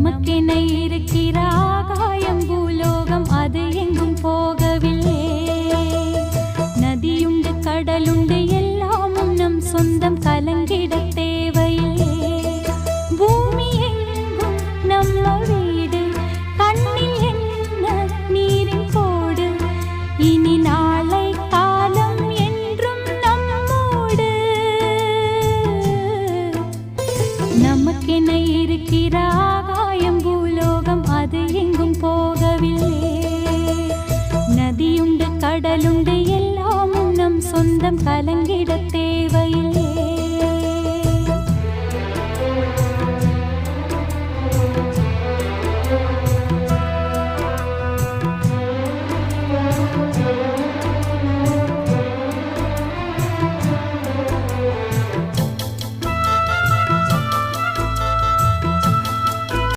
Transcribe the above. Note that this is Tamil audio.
நமக்கென இருக்கிற ஆகாயம் பூலோகம் அது எங்கும் போகவில்லை. நதியுண்டு கடலுண்டு எல்லாமும் நம் சொந்தம் கலங்கிட தேவையில்லை. பூமி எங்கும் நம்ம வீடு, கண்ணில் என்ன நீரின் கோடு. இனி நாளை காலம் என்றும் நம்மோடு. நமக்கென இருக்கிற ஆகாயம் பூலோகம் அது எங்கும் போகவில்லை. நதியுண்டு கடலுண்டு எல்லாமும் நம் சொந்தம் கலங்கிட தேவை.